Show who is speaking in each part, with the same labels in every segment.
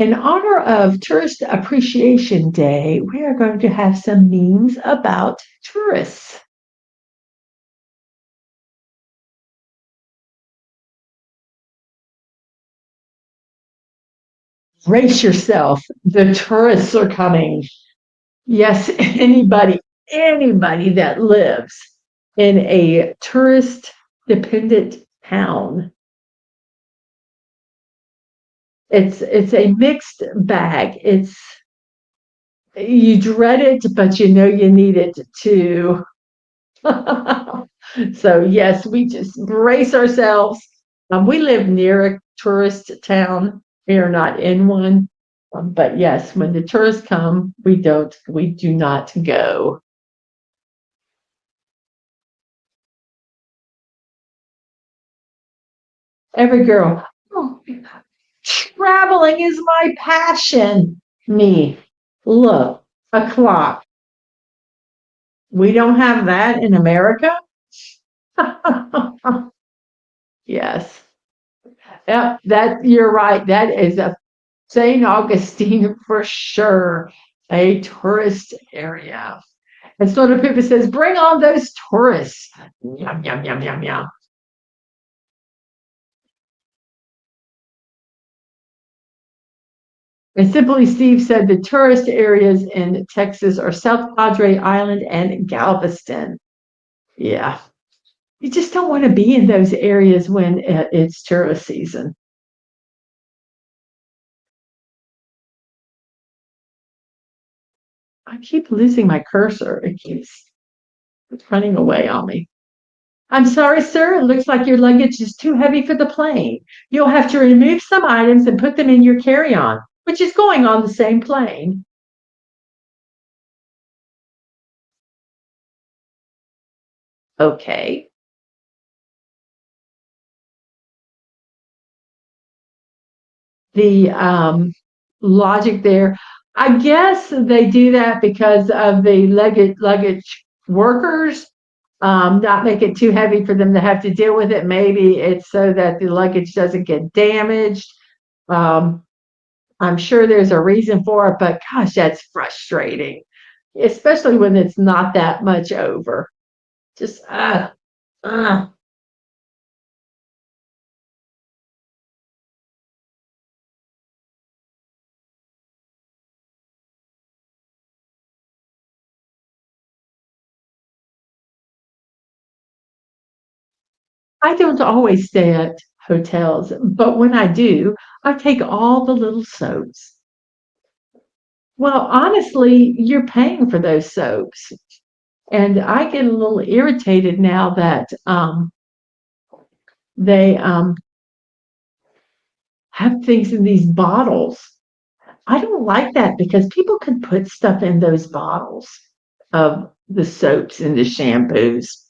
Speaker 1: In honor of Tourist Appreciation Day, we are going to have some memes about tourists. Brace yourself. The tourists are coming. Yes, anybody that lives in a tourist dependent town. It's a mixed bag. It's you dread it, but you know you need it too. So yes, we just brace ourselves. We live near a tourist town. We are not in one. But yes, when the tourists come, we do not go. Every girl, oh, traveling is my passion. Me, look, a clock. We don't have that in America. Yes. Yep, that you're right. That is a St. Augustine for sure, a tourist area. And so the paper says, bring on those tourists. Yum, yum, yum, yum, yum. And Simply Steve said the tourist areas in Texas are South Padre Island and Galveston. Yeah. You just don't want to be in those areas when it's tourist season. I keep losing my cursor. It keeps running away on me. I'm sorry, sir. It looks like your luggage is too heavy for the plane. You'll have to remove some items and put them in your carry-on, which is going on the same plane. Okay. The logic there, I guess they do that because of the luggage workers, not make it too heavy for them to have to deal with it. Maybe it's so that the luggage doesn't get damaged. Um, I'm sure there's a reason for it, but gosh, that's frustrating, especially when it's not that much over. Just, uh. I don't always stay at hotels, but when I do, I take all the little soaps. Well, honestly, you're paying for those soaps. And I get a little irritated now that they have things in these bottles. I don't like that because people can put stuff in those bottles of the soaps and the shampoos.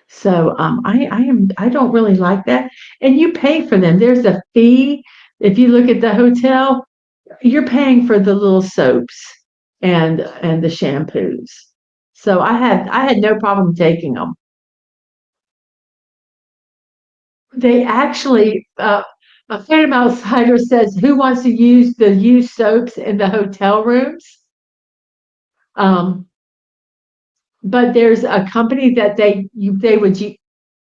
Speaker 1: So I don't really like that. And you pay for them. There's a fee. If you look at the hotel, you're paying for the little soaps and the shampoos. So I had no problem taking them. They actually, a friend of outsider says, "Who wants to use the used soaps in the hotel rooms?" Um, but there's a company that they would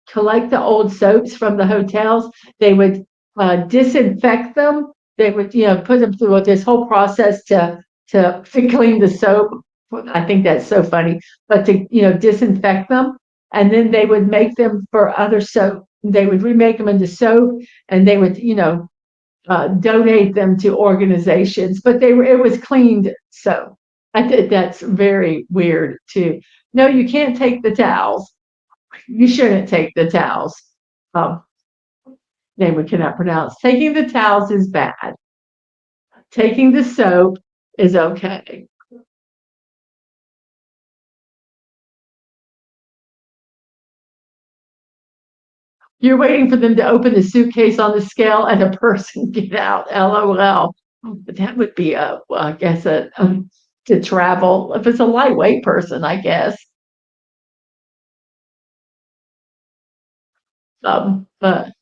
Speaker 1: collect the old soaps from the hotels. They would disinfect them. They would, put them through this whole process to clean the soap. I think that's so funny, but to disinfect them, and then they would make them for other soap. They would remake them into soap, and they would donate them to organizations. But it was cleaned soap. I think that's very weird too. No, you can't take the towels. You shouldn't take the towels. Um, Name we cannot pronounce. Taking the towels is bad. Taking the soap is okay. You're waiting for them to open the suitcase on the scale and a person get out. LOL. But that would be well, I guess to travel if it's a lightweight person, I guess. But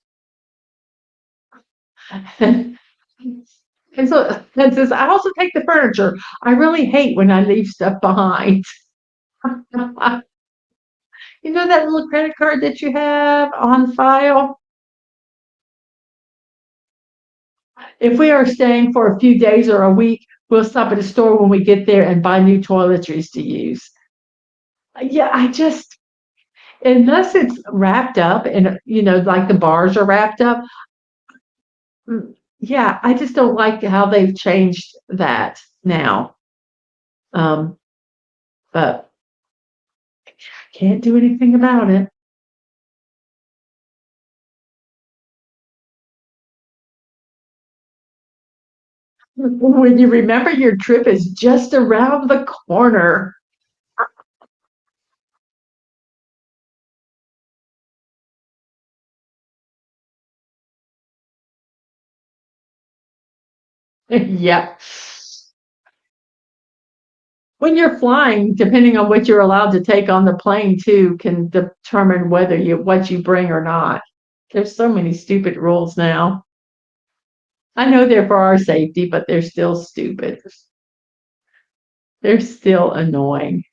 Speaker 1: And says, I also take the furniture. I really hate when I leave stuff behind. You know that little credit card that you have on file? If we are staying for a few days or a week, we'll stop at a store when we get there and buy new toiletries to use. Yeah, unless it's wrapped up and, like the bars are wrapped up. Yeah, I just don't like how they've changed that now. Um, but can't do anything about it. When you remember your trip is just around the corner. Yep. When you're flying, depending on what you're allowed to take on the plane too, can determine whether what you bring or not. There's so many stupid rules now. I know they're for our safety, but they're still stupid. They're still annoying.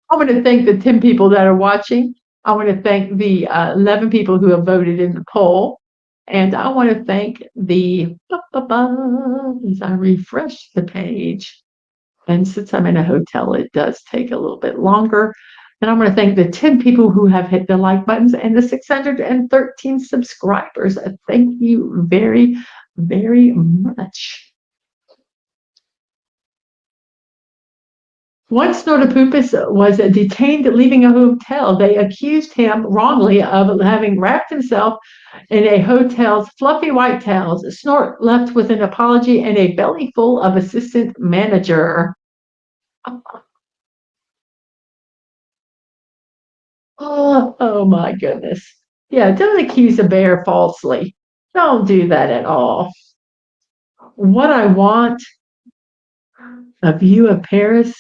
Speaker 1: I want to thank the 10 people that are watching. I want to thank the 11 people who have voted in the poll. And I want to thank as I refresh the page. And since I'm in a hotel, it does take a little bit longer. And I want to thank the 10 people who have hit the like buttons and the 613 subscribers. Thank you very, very much. Once Snortopupus was detained leaving a hotel, they accused him wrongly of having wrapped himself in a hotel's fluffy white towels. Snort left with an apology and a belly full of assistant manager. Oh my goodness. Yeah, don't accuse a bear falsely. Don't do that at all. What I want, a view of Paris.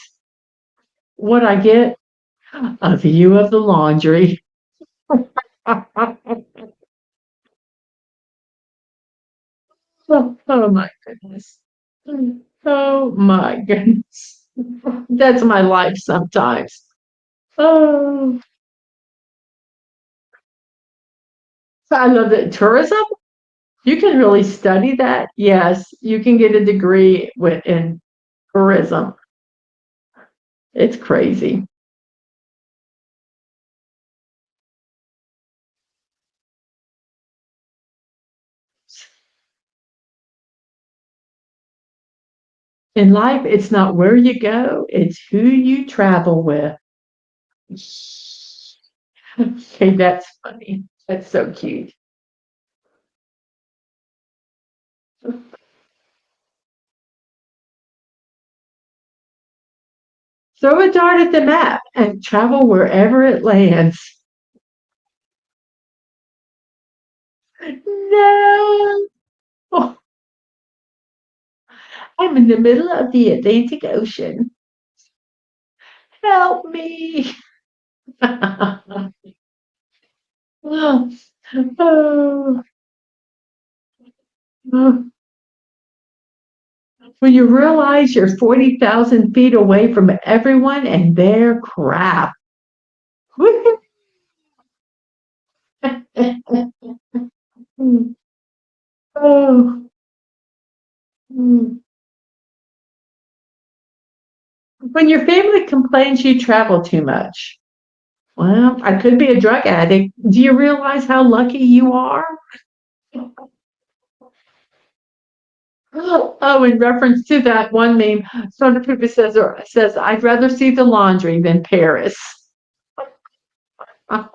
Speaker 1: What I get, a view of the laundry. Oh my goodness. Oh my goodness. That's my life sometimes. Oh, I love that tourism. You can really study that. Yes, you can get a degree in tourism. It's crazy. In life, it's not where you go, it's who you travel with. Okay, that's funny. That's so cute. Throw a dart at the map and travel wherever it lands. No, oh, I'm in the middle of the Atlantic Ocean. Help me. Oh, oh, oh. When you realize you're 40,000 feet away from everyone and their crap. Oh, when your family complains you travel too much. Well, I could be a drug addict. Do you realize how lucky you are? Oh, in reference to that one meme, Sona Pupa says, I'd rather see the laundry than Paris. I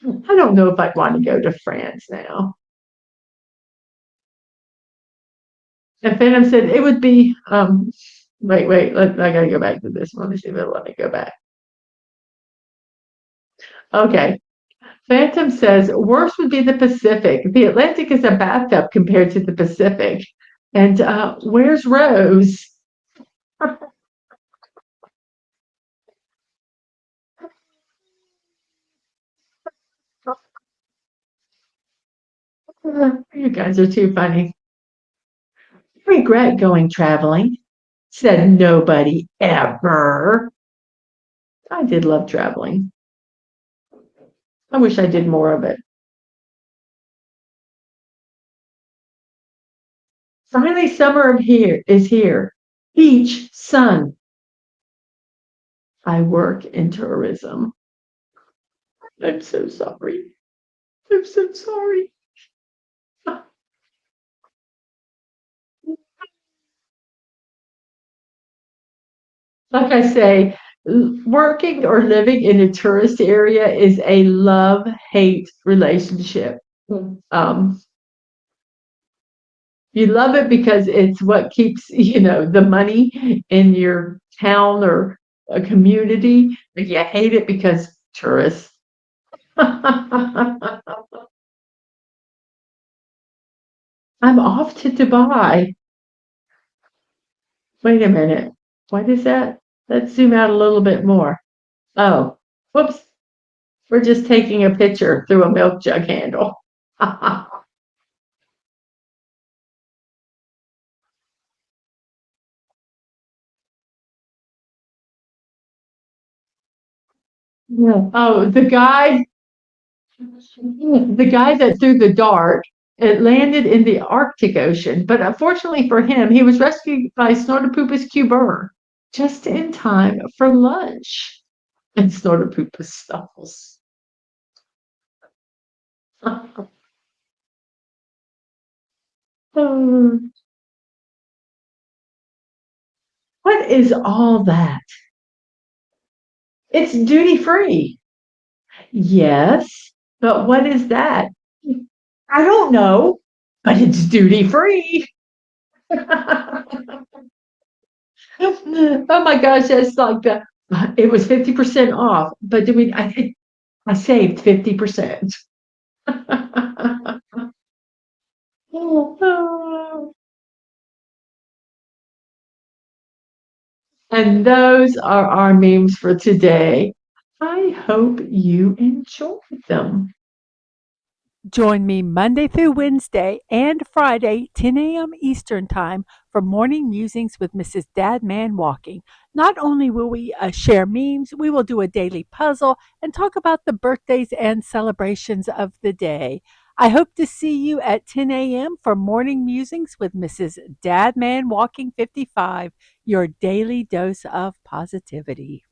Speaker 1: don't know if I'd want to go to France now. And Phantom said it would be, wait, I gotta go back to this one. Let me see if it'll let me go back. Okay. Phantom says worse would be the Pacific. The Atlantic is a bathtub compared to the Pacific. And where's Rose? You guys are too funny. Regret going traveling, said nobody ever. I did love traveling. I wish I did more of it. Finally, summer here is here. Beach, sun. I work in tourism. I'm so sorry. I'm so sorry. Like I say, working or living in a tourist area is a love-hate relationship. Um, you love it because it's what keeps, the money in your town or a community, but you hate it because tourists. I'm off to Dubai. Wait a minute. What is that? Let's zoom out a little bit more. Oh, whoops. We're just taking a picture through a milk jug handle. Yeah. Oh, the guy that threw the dart, it landed in the Arctic Ocean, but unfortunately for him, he was rescued by Snortopoopas cuber just in time for lunch. And Snortopoopas snuffles. Oh, what is all that? It's duty free. Yes, but what is that? I don't know, but it's duty free. Oh my gosh, that's like it was 50% off, but I saved 50%. And those are our memes for today. I hope you enjoyed them.
Speaker 2: Join me Monday through Wednesday and Friday, 10 a.m. Eastern Time, for Morning Musings with Mrs. Dadman Walking. Not only will we share memes, we will do a daily puzzle and talk about the birthdays and celebrations of the day. I hope to see you at 10 a.m. for Morning Musings with Mrs. Dadman Walking 55, your daily dose of positivity.